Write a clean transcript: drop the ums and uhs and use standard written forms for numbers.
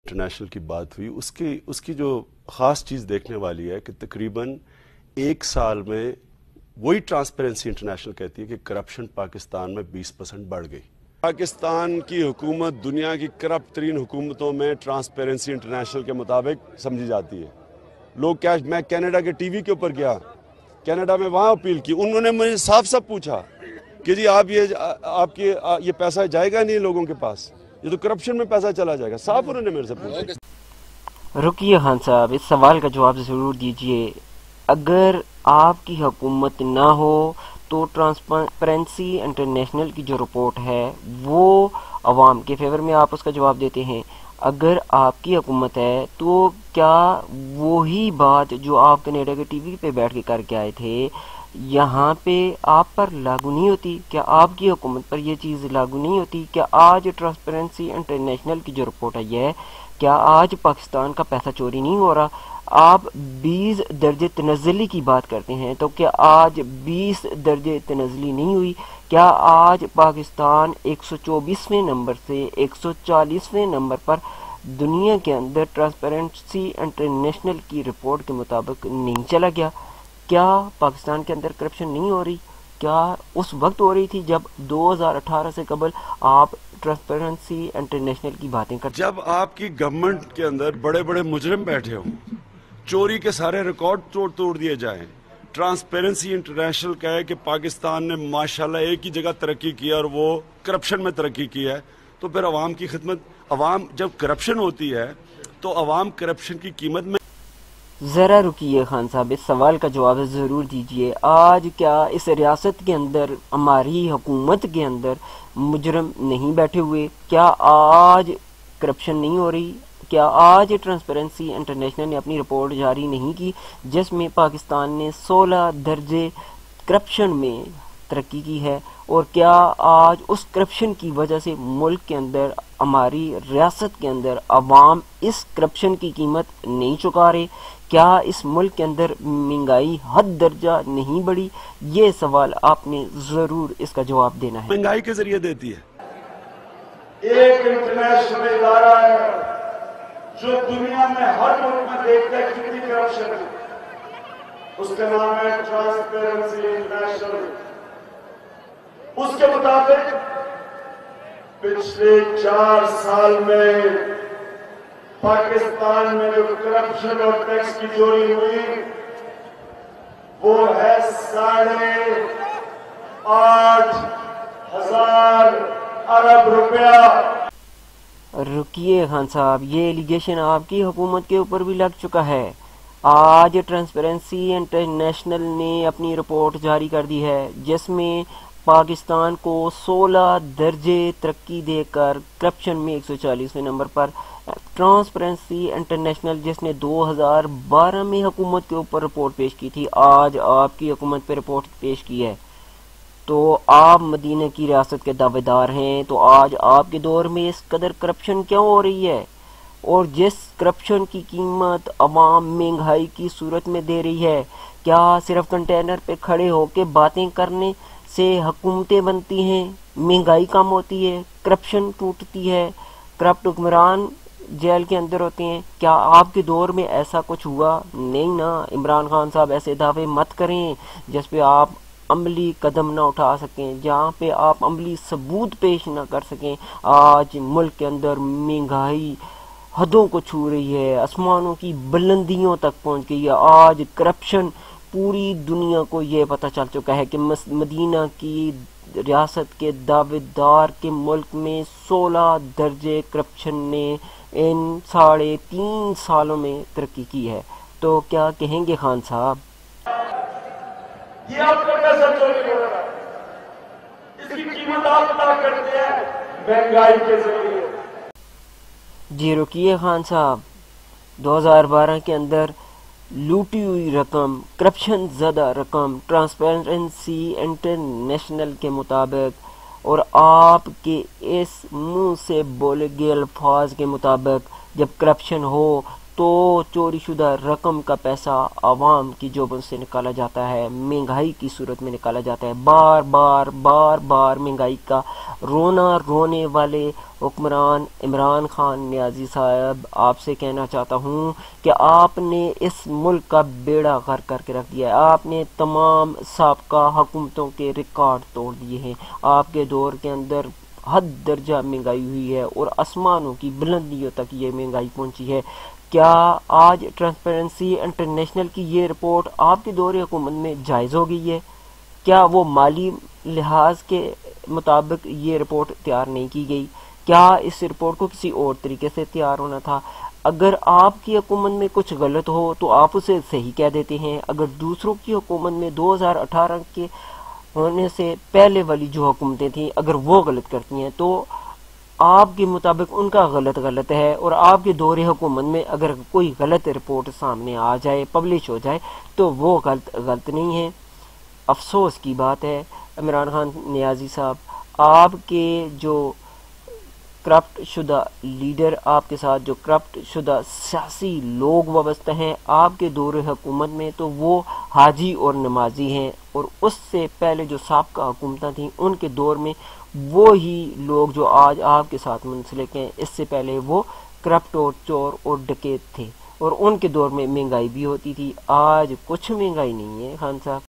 International کی بات ہوئی، اس کی جو خاص چیز دیکھنے والی ہے کہ تقریباً 1 سال میں وہی ٹرانسپیرنسی انٹرنیشنل کہتی ہے کہ کرپشن پاکستان میں 20% بڑھ گئی۔ پاکستان کی حکومت دنیا کی کرپٹ ترین حکومتوں میں ٹرانسپیرنسی انٹرنیشنل کے مطابق سمجھی جاتی ہے۔ لوگ کیا، میں کینیڈا کے ٹی وی کے اوپر گیا، کینیڈا میں وہاں اپیل کی، انہوں نے مجھے صاف پوچھا کہ جی آپ کی یہ پیسہ جائے گا نہیں لوگوں کے پاس، یہ تو کرپشن میں پیسہ چلا جائے گا، صاف انہوں نے میرے سے پوچھا۔ رقیہ خان صاحب، اس سوال کا جواب ضرور دیجئے۔ اگر آپ کی حکومت نہ ہو تو ٹرانسپیرنسی انٹرنیشنل کی جو رپورٹ ہے وہ عوام کے فیور میں آپ اس کا جواب دیتے ہیں۔ اگر آپ کی حکومت ہے تو کیا وہی بات جو آپ کینیڈا کے ٹی وی پہ بیٹھ کے کر کے آئے تھے یہاں پہ آپ پر لاگو نہیں ہوتی؟ کیا آپ کی حکومت پر یہ چیز لاگو نہیں ہوتی؟ کیا آج ٹرانسپیرنسی انٹرنیشنل کی جو رپورٹ آئی ہے، کیا آج پاکستان کا پیسہ چوری نہیں ہو رہا؟ آپ 20 درجے تنزلی کی بات کرتے ہیں، تو کیا آج 20 درجے تنزلی نہیں ہوئی؟ کیا آج پاکستان 124ویں نمبر سے 140ویں نمبر پر دنیا کے اندر ٹرانسپیرنسی انٹرنیشنل کی رپورٹ کے مطابق نہیں چلا گیا؟ کیا پاکستان کے اندر کرپشن نہیں ہو رہی؟ کیا اس وقت ہو رہی تھی جب 2018 سے قبل آپ ٹرانسپیرنسی انٹرنیشنل کی باتیں کرتے؟ جب آپ کی گورنمنٹ کے اندر بڑے بڑے مجرم بیٹھے ہوں، چوری کے سارے ریکارڈ توڑ دیے جائیں، ٹرانسپیرنسی انٹرنیشنل کہے کہ پاکستان نے ماشاءاللہ ایک ہی جگہ ترقی کی ہے اور وہ کرپشن میں ترقی کی ہے، تو پھر عوام کی خدمت، عوام جب کرپشن ہوتی ہے تو عوام کرپشن کی قیمت میں۔ ذرا رکیے خان صاحب، اس سوال کا جواب ضرور دیجئے۔ آج کیا اس ریاست کے اندر، ہماری حکومت کے اندر مجرم نہیں بیٹھے ہوئے؟ کیا آج کرپشن نہیں ہو رہی؟ کیا آج ٹرانسپیرنسی انٹرنیشنل نے اپنی رپورٹ جاری نہیں کی جس میں پاکستان نے 16 درجے کرپشن میں ترقی کی ہے؟ اور کیا آج اس کرپشن کی وجہ سے ملک کے اندر، ہماری ریاست کے اندر عوام اس کرپشن کی قیمت نہیں چکا رہے؟ کیا اس ملک کے اندر مہنگائی حد درجہ نہیں بڑھی؟ یہ سوال آپ نے ضرور اس کا جواب دینا ہے۔ مہنگائی کے ذریعے دیتی ہے۔ ایک انٹرنیشنل ادارہ ہے جو دنیا میں ہر ملک میں دیکھتا ہے کتنی کرپشن ہے، اس کا نام ہے ٹرانسپیرنسی انٹرنیشنل۔ اس کے مطابق پچھلے 4 سال میں پاکستان میں جو کرپشن اور ٹیکس کی چوری ہوئی وہ ہے 8,500 ارب روپیہ۔ رکیے خان صاحب، یہ ایلیگیشن آپ کی حکومت کے اوپر بھی لگ چکا ہے۔ آج ٹرانسپیرنسی انٹرنیشنل نے اپنی رپورٹ جاری کر دی ہے جس میں پاکستان کو 16 درجے ترقی دے کر کرپشن میں 140ویں نمبر پر، ٹرانسپیرنسی انٹرنیشنل جس نے 2012 میں حکومت کے اوپر رپورٹ پیش کی تھی، آج آپ کی حکومت پہ رپورٹ پیش کی ہے۔ تو آپ مدینہ کی ریاست کے دعوے دار ہیں، تو آج آپ کے دور میں اس قدر کرپشن کیوں ہو رہی ہے؟ اور جس کرپشن کی قیمت عوام مہنگائی کی صورت میں دے رہی ہے، کیا صرف کنٹینر پہ کھڑے ہو کے باتیں کرنے سے حکومتیں بنتی ہیں؟ مہنگائی کم ہوتی ہے، کرپشن ٹوٹتی ہے، کرپٹ حکمران جیل کے اندر ہوتے ہیں؟ کیا آپ کے دور میں ایسا کچھ ہوا؟ نہیں نا۔ عمران خان صاحب ایسے دعوے مت کریں جس پہ آپ عملی قدم نہ اٹھا سکیں، جہاں پہ آپ عملی ثبوت پیش نہ کر سکیں۔ آج ملک کے اندر مہنگائی حدوں کو چھو رہی ہے، آسمانوں کی بلندیوں تک پہنچ گئی ہے۔ آج کرپشن پوری دنیا کو یہ پتہ چل چکا ہے کہ مدینہ کی ریاست کے دعوے دار کے ملک میں 16 درجے کرپشن نے ان 3.5 سالوں میں ترقی کی ہے۔ تو کیا کہیں گے خان صاحب؟ یہ آپ کا پیسہ چوری ہو رہا ہے، اس کی قیمت آپ ادا کرتے ہیں مہنگائی کے ذریعے۔ جی رکیے خان صاحب، 2012 کے اندر لوٹی ہوئی رقم، کرپشن زدہ رقم ٹرانسپیرنسی انٹرنیشنل کے مطابق اور آپ کے اس منہ سے بولے گئے الفاظ کے مطابق جب کرپشن ہو تو چوری شدہ رقم کا پیسہ عوام کی جوبوں سے نکالا جاتا ہے، مہنگائی کی صورت میں نکالا جاتا ہے۔ بار بار مہنگائی کا رونا رونے والے حکمران عمران خان نیازی صاحب، آپ سے کہنا چاہتا ہوں کہ آپ نے اس ملک کا بیڑا غرق کر کے رکھ دیا ہے۔ آپ نے تمام سابقہ حکومتوں کے ریکارڈ توڑ دیے ہیں۔ آپ کے دور کے اندر حد درجہ مہنگائی ہوئی ہے اور آسمانوں کی بلندیوں تک یہ مہنگائی پہنچی ہے۔ کیا آج ٹرانسپیرنسی انٹرنیشنل کی یہ رپورٹ آپ کے دور حکومت میں جائز ہو گئی ہے؟ کیا وہ مالی لحاظ کے مطابق یہ رپورٹ تیار نہیں کی گئی؟ کیا اس رپورٹ کو کسی اور طریقے سے تیار ہونا تھا؟ اگر آپ کی حکومت میں کچھ غلط ہو تو آپ اسے صحیح کہہ دیتے ہیں۔ اگر دوسروں کی حکومت میں 2018 کے ہونے سے پہلے والی جو حکومتیں تھیں اگر وہ غلط کرتی ہیں تو آپ کے مطابق ان کا غلط ہے، اور آپ کے دور حکومت میں اگر کوئی غلط رپورٹ سامنے آ جائے، پبلش ہو جائے، تو وہ غلط نہیں ہے۔ افسوس کی بات ہے عمران خان نیازی صاحب، آپ کے جو کرپٹ شدہ لیڈر، آپ کے ساتھ جو کرپٹ شدہ سیاسی لوگ وابستہ ہیں آپ کے دور حکومت میں، تو وہ حاجی اور نمازی ہیں، اور اس سے پہلے جو سابقہ حکومتیں تھیں ان کے دور میں وہی لوگ جو آج آپ کے ساتھ منسلک ہیں، اس سے پہلے وہ کرپٹ اور چور اور ڈکیت تھے، اور ان کے دور میں مہنگائی بھی ہوتی تھی۔ آج کچھ مہنگائی نہیں ہے خان صاحب۔